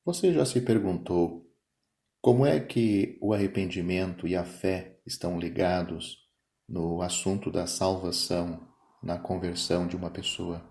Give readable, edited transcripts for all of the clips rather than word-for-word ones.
Você já se perguntou como é que o arrependimento e a fé estão ligados no assunto da salvação, na conversão de uma pessoa?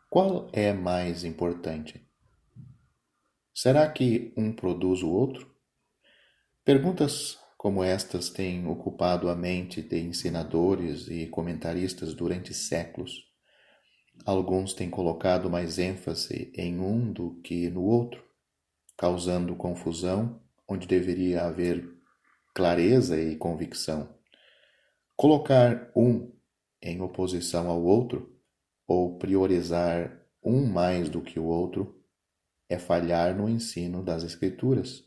Qual é mais importante? Será que um produz o outro? Perguntas como estas têm ocupado a mente de ensinadores e comentaristas durante séculos. Alguns têm colocado mais ênfase em um do que no outro, causando confusão onde deveria haver clareza e convicção. Colocar um em oposição ao outro ou priorizar um mais do que o outro é falhar no ensino das Escrituras.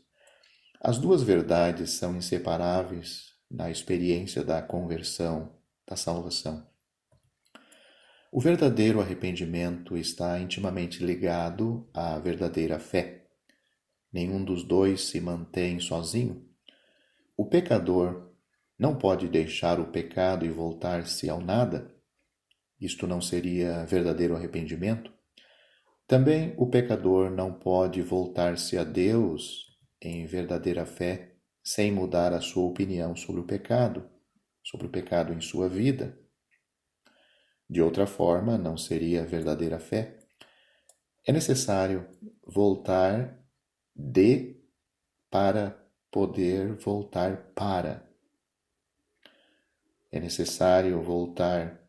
As duas verdades são inseparáveis na experiência da conversão, da salvação. O verdadeiro arrependimento está intimamente ligado à verdadeira fé. Nenhum dos dois se mantém sozinho. O pecador não pode deixar o pecado e voltar-se ao nada. Isto não seria verdadeiro arrependimento. Também o pecador não pode voltar-se a Deus em verdadeira fé sem mudar a sua opinião sobre o pecado em sua vida. De outra forma, não seria verdadeira fé. É necessário voltar de para poder voltar para. É necessário voltar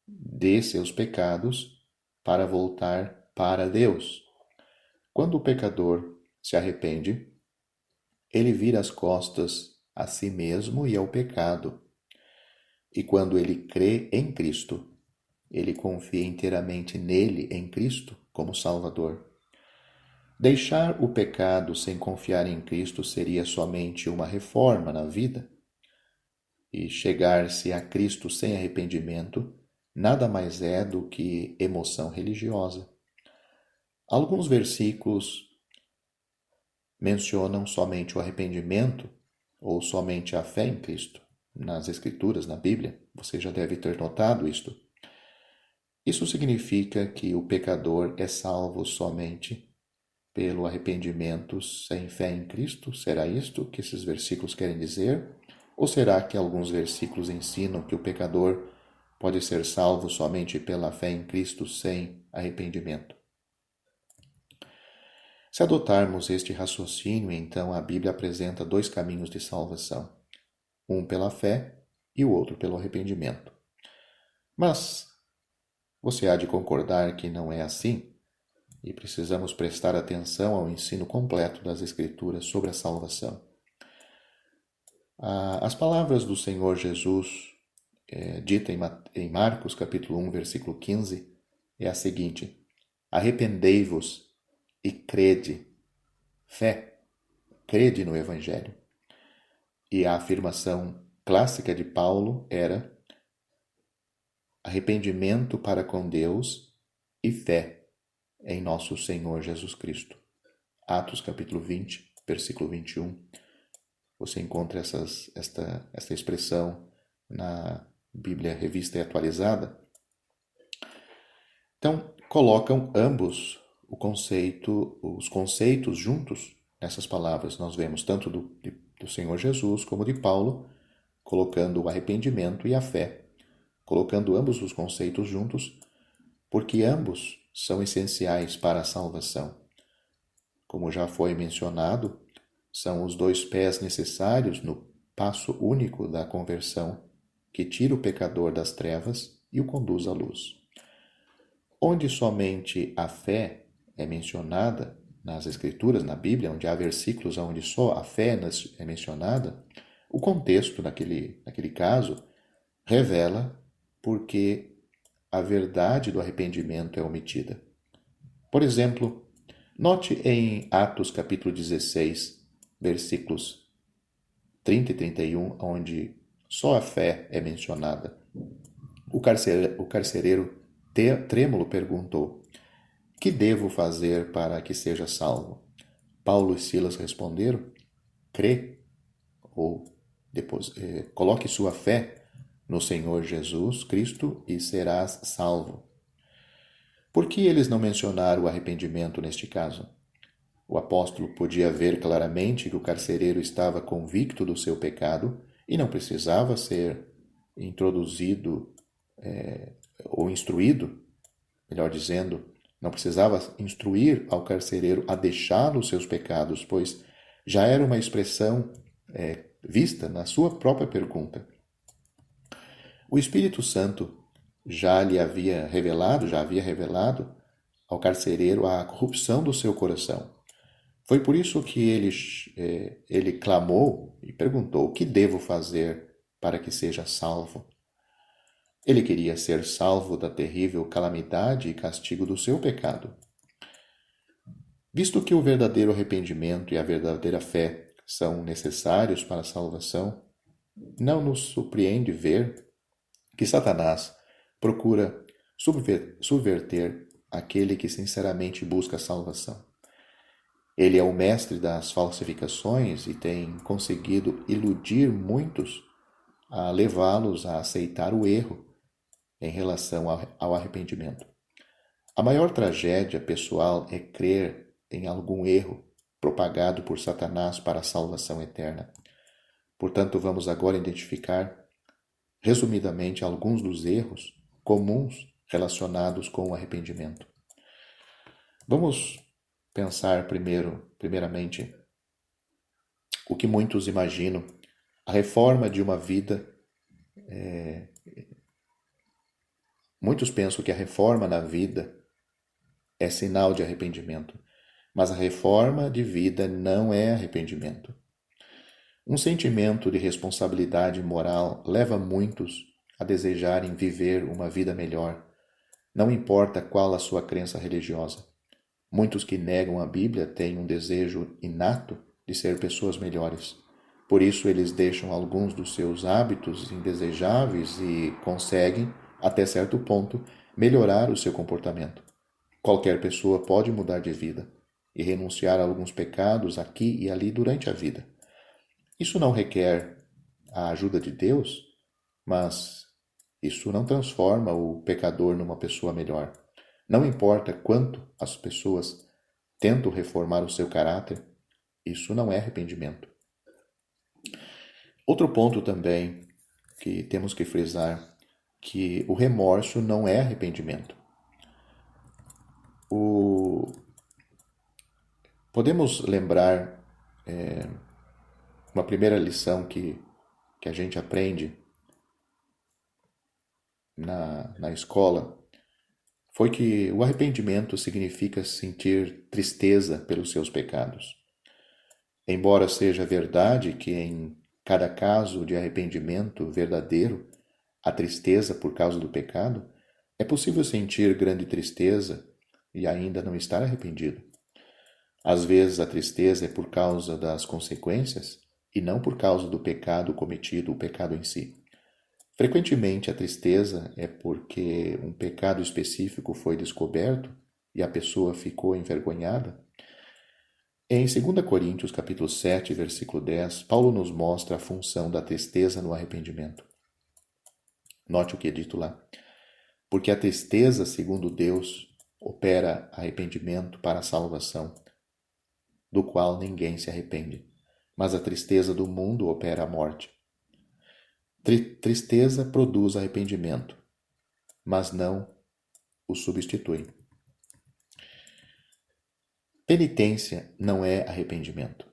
de seus pecados para voltar para Deus. Quando o pecador se arrepende, ele vira as costas a si mesmo e ao pecado. E quando ele crê em Cristo, ele confia inteiramente nele, em Cristo, como Salvador. Deixar o pecado sem confiar em Cristo seria somente uma reforma na vida. E chegar-se a Cristo sem arrependimento nada mais é do que emoção religiosa. Alguns versículos mencionam somente o arrependimento ou somente a fé em Cristo. Nas Escrituras, na Bíblia, você já deve ter notado isto. Isso significa que o pecador é salvo somente pelo arrependimento sem fé em Cristo? Será isto que esses versículos querem dizer? Ou será que alguns versículos ensinam que o pecador pode ser salvo somente pela fé em Cristo sem arrependimento? Se adotarmos este raciocínio, então a Bíblia apresenta dois caminhos de salvação, um pela fé e o outro pelo arrependimento. Mas você há de concordar que não é assim? E precisamos prestar atenção ao ensino completo das Escrituras sobre a salvação. As palavras do Senhor Jesus, dita em Marcos capítulo 1, versículo 15, é a seguinte: arrependei-vos e crede. Fé, crede no Evangelho. E a afirmação clássica de Paulo era arrependimento para com Deus e fé em nosso Senhor Jesus Cristo. Atos capítulo 20, versículo 21. Você encontra esta expressão na Bíblia Revista e Atualizada. Então, colocam ambos os conceitos juntos nessas palavras. Nós vemos tanto do Senhor Jesus como de Paulo, colocando o arrependimento e a fé, colocando ambos os conceitos juntos, porque ambos são essenciais para a salvação. Como já foi mencionado, são os dois pés necessários no passo único da conversão que tira o pecador das trevas e o conduz à luz. Onde somente a fé é mencionada nas Escrituras, na Bíblia, onde há versículos onde só a fé é mencionada, o contexto naquele caso revela porque a verdade do arrependimento é omitida. Por exemplo, note em Atos capítulo 16, versículos 30 e 31, onde só a fé é mencionada. O carcereiro trêmulo perguntou: que devo fazer para que seja salvo? Paulo e Silas responderam: crê, ou coloque sua fé no Senhor Jesus Cristo e serás salvo. Por que eles não mencionaram o arrependimento neste caso? O apóstolo podia ver claramente que o carcereiro estava convicto do seu pecado e não precisava ser introduzido ou instruído, melhor dizendo, não precisava instruir ao carcereiro a deixá-lo os seus pecados, pois já era uma expressão vista na sua própria pergunta. O Espírito Santo já havia revelado ao carcereiro a corrupção do seu coração. Foi por isso que ele clamou e perguntou: o que devo fazer para que seja salvo? Ele queria ser salvo da terrível calamidade e castigo do seu pecado. Visto que o verdadeiro arrependimento e a verdadeira fé são necessários para a salvação, não nos surpreende ver que Satanás procura subverter aquele que sinceramente busca a salvação. Ele é o mestre das falsificações e tem conseguido iludir muitos a levá-los a aceitar o erro em relação ao arrependimento. A maior tragédia pessoal é crer em algum erro propagado por Satanás para a salvação eterna. Portanto, vamos agora identificar, resumidamente, alguns dos erros comuns relacionados com o arrependimento. Vamos pensar primeiramente, o que muitos imaginam, a reforma de uma vida. Muitos pensam que a reforma na vida é sinal de arrependimento, mas a reforma de vida não é arrependimento. Um sentimento de responsabilidade moral leva muitos a desejarem viver uma vida melhor, não importa qual a sua crença religiosa. Muitos que negam a Bíblia têm um desejo inato de ser pessoas melhores. Por isso, eles deixam alguns dos seus hábitos indesejáveis e conseguem, até certo ponto, melhorar o seu comportamento. Qualquer pessoa pode mudar de vida e renunciar a alguns pecados aqui e ali durante a vida. Isso não requer a ajuda de Deus, mas isso não transforma o pecador numa pessoa melhor. Não importa quanto as pessoas tentam reformar o seu caráter, isso não é arrependimento. Outro ponto também que temos que frisar, que o remorso não é arrependimento. Podemos lembrar uma primeira lição que a gente aprende na escola, foi que o arrependimento significa sentir tristeza pelos seus pecados. Embora seja verdade que em cada caso de arrependimento verdadeiro, a tristeza por causa do pecado, é possível sentir grande tristeza e ainda não estar arrependido. Às vezes a tristeza é por causa das consequências e não por causa do pecado cometido, o pecado em si. Frequentemente a tristeza é porque um pecado específico foi descoberto e a pessoa ficou envergonhada. Em 2 Coríntios capítulo 7, versículo 10, Paulo nos mostra a função da tristeza no arrependimento. Note o que é dito lá. Porque a tristeza, segundo Deus, opera arrependimento para a salvação, do qual ninguém se arrepende. Mas a tristeza do mundo opera a morte. Tristeza produz arrependimento, mas não o substitui. Penitência não é arrependimento.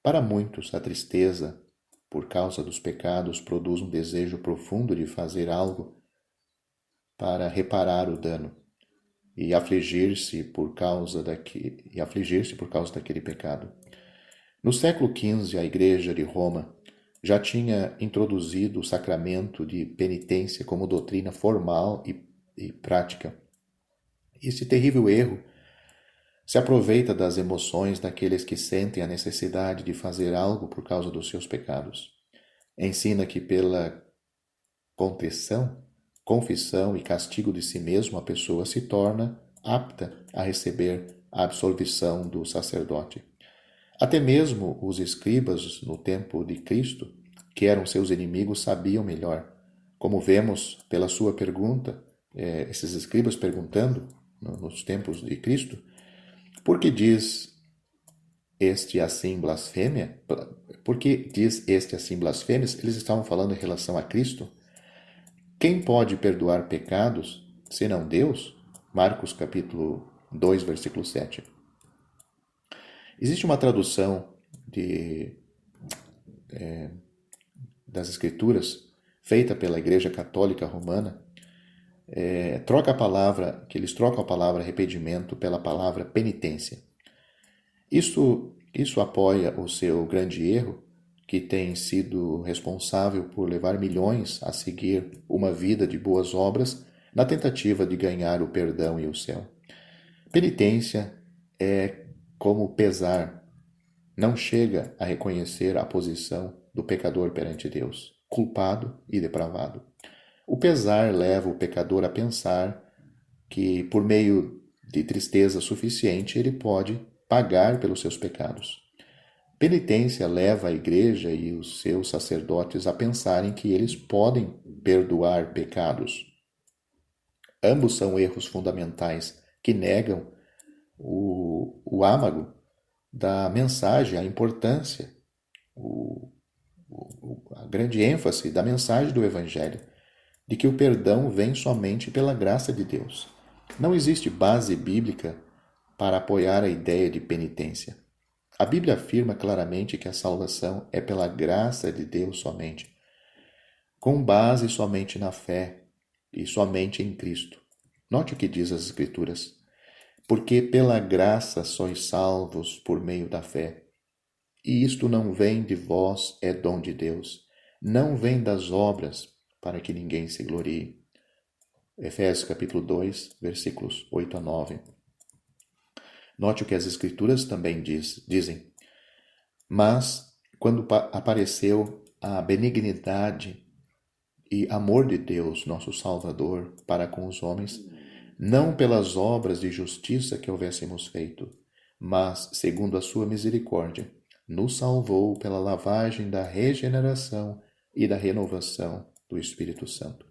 Para muitos, a tristeza, por causa dos pecados, produz um desejo profundo de fazer algo para reparar o dano e afligir-se por causa daquele pecado. No século XV, a Igreja de Roma já tinha introduzido o sacramento de penitência como doutrina formal e prática. Esse terrível erro se aproveita das emoções daqueles que sentem a necessidade de fazer algo por causa dos seus pecados. Ensina que pela contrição, confissão e castigo de si mesmo a pessoa se torna apta a receber a absolvição do sacerdote. Até mesmo os escribas no tempo de Cristo, que eram seus inimigos, sabiam melhor. Como vemos pela sua pergunta, esses escribas perguntando nos tempos de Cristo, por que diz este assim blasfêmia? Por que diz este assim blasfêmias? Eles estavam falando em relação a Cristo. Quem pode perdoar pecados, senão Deus? Marcos capítulo 2, versículo 7. Existe uma tradução das Escrituras feita pela Igreja Católica Romana, que eles trocam a palavra arrependimento pela palavra penitência. Isso apoia o seu grande erro, que tem sido responsável por levar milhões a seguir uma vida de boas obras na tentativa de ganhar o perdão e o céu. Penitência é como pesar, não chega a reconhecer a posição do pecador perante Deus, culpado e depravado. O pesar leva o pecador a pensar que, por meio de tristeza suficiente, ele pode pagar pelos seus pecados. Penitência leva a igreja e os seus sacerdotes a pensarem que eles podem perdoar pecados. Ambos são erros fundamentais que negam o âmago da mensagem, a importância, a grande ênfase da mensagem do Evangelho, de que o perdão vem somente pela graça de Deus. Não existe base bíblica para apoiar a ideia de penitência. A Bíblia afirma claramente que a salvação é pela graça de Deus somente, com base somente na fé e somente em Cristo. Note o que diz as Escrituras. Porque pela graça sois salvos por meio da fé. E isto não vem de vós, é dom de Deus. Não vem das obras, para que ninguém se glorie. Efésios capítulo 2, versículos 8 a 9. Note o que as Escrituras também dizem. Mas, quando apareceu a benignidade e amor de Deus, nosso Salvador, para com os homens, não pelas obras de justiça que houvéssemos feito, mas, segundo a sua misericórdia, nos salvou pela lavagem da regeneração e da renovação do Espírito Santo.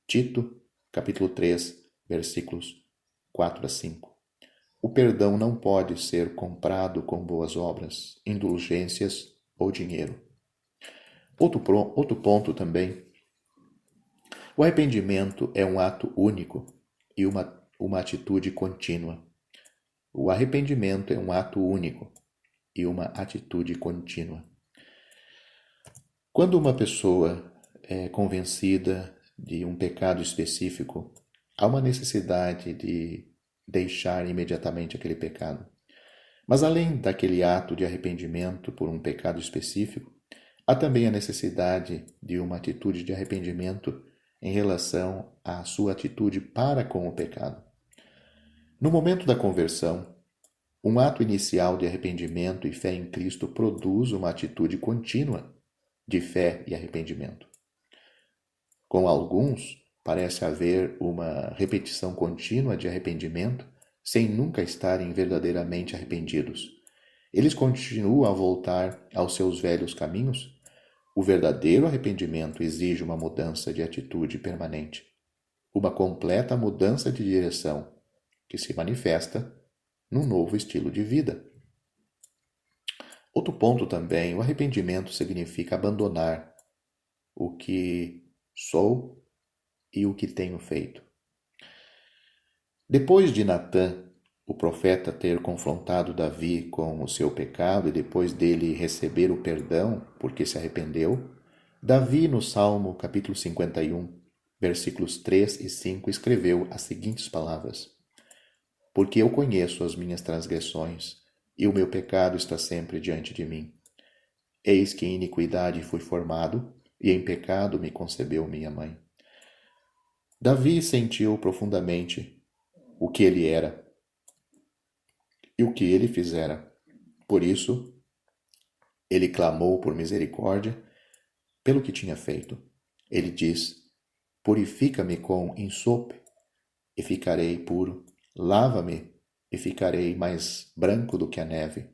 Tito, capítulo 3, versículos 4 a 5. O perdão não pode ser comprado com boas obras, indulgências ou dinheiro. Outro ponto também. O arrependimento é um ato único e uma atitude contínua. O arrependimento é um ato único e uma atitude contínua. Quando uma pessoa é convencida de um pecado específico, há uma necessidade de deixar imediatamente aquele pecado. Mas além daquele ato de arrependimento por um pecado específico, há também a necessidade de uma atitude de arrependimento em relação à sua atitude para com o pecado. No momento da conversão, um ato inicial de arrependimento e fé em Cristo produz uma atitude contínua de fé e arrependimento. Com alguns, parece haver uma repetição contínua de arrependimento sem nunca estarem verdadeiramente arrependidos. Eles continuam a voltar aos seus velhos caminhos. O verdadeiro arrependimento exige uma mudança de atitude permanente, uma completa mudança de direção, que se manifesta num novo estilo de vida. Outro ponto também, o arrependimento significa abandonar o que sou e o que tenho feito. Depois de Natã, o profeta, ter confrontado Davi com o seu pecado e depois dele receber o perdão porque se arrependeu, Davi, no Salmo capítulo 51, versículos 3 e 5, escreveu as seguintes palavras: Porque eu conheço as minhas transgressões, e o meu pecado está sempre diante de mim. Eis que em iniquidade fui formado, e em pecado me concebeu minha mãe. Davi sentiu profundamente o que ele era e o que ele fizera. Por isso, ele clamou por misericórdia pelo que tinha feito. Ele diz: Purifica-me com ensope, e ficarei puro. Lava-me, e ficarei mais branco do que a neve.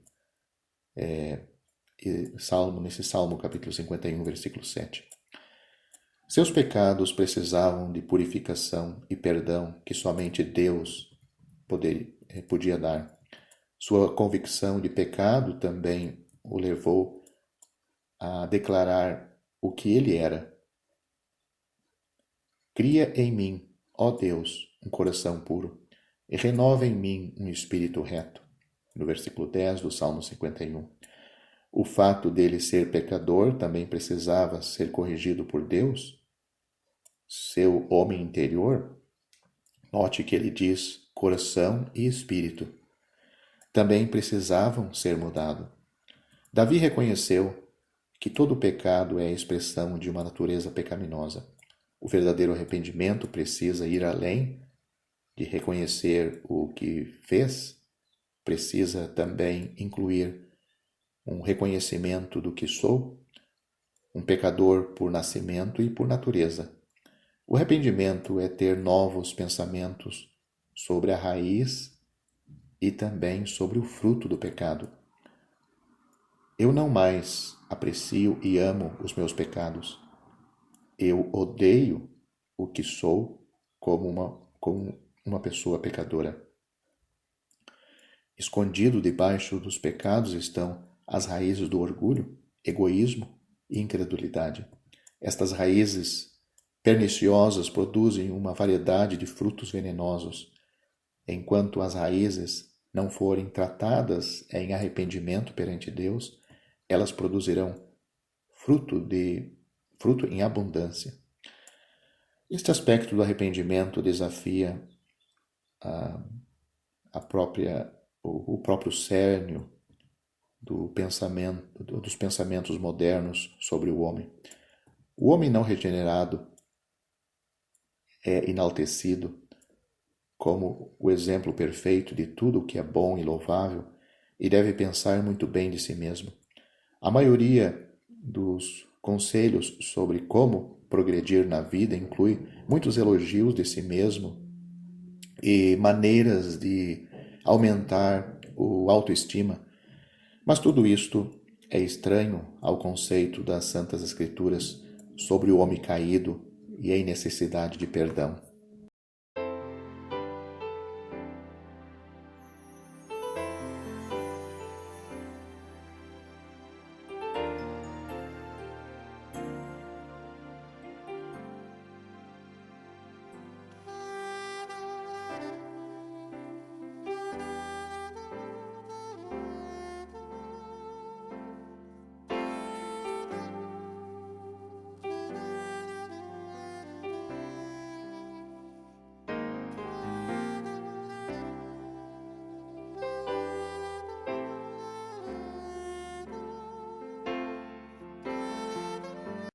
Nesse Salmo, capítulo 51, versículo 7. Seus pecados precisavam de purificação e perdão que somente Deus podia dar. Sua convicção de pecado também o levou a declarar o que ele era. Cria em mim, ó Deus, um coração puro, e renova em mim um espírito reto. No versículo 10 do Salmo 51. O fato dele ser pecador também precisava ser corrigido por Deus. Seu homem interior, note que ele diz coração e espírito, também precisavam ser mudados. Davi reconheceu que todo pecado é a expressão de uma natureza pecaminosa. O verdadeiro arrependimento precisa ir além de reconhecer o que fez, precisa também incluir um reconhecimento do que sou, um pecador por nascimento e por natureza. O arrependimento é ter novos pensamentos sobre a raiz e também sobre o fruto do pecado. Eu não mais aprecio e amo os meus pecados. Eu odeio o que sou como uma pessoa pecadora. Escondido debaixo dos pecados estão as raízes do orgulho, egoísmo e incredulidade. Estas raízes perniciosas produzem uma variedade de frutos venenosos. Enquanto as raízes não forem tratadas em arrependimento perante Deus, elas produzirão fruto em abundância. Este aspecto do arrependimento desafia o próprio cerne dos pensamentos modernos sobre o homem. O homem não regenerado é enaltecido como o exemplo perfeito de tudo o que é bom e louvável e deve pensar muito bem de si mesmo. A maioria dos conselhos sobre como progredir na vida inclui muitos elogios de si mesmo e maneiras de aumentar o autoestima, mas tudo isto é estranho ao conceito das Santas Escrituras sobre o homem caído e a necessidade de perdão.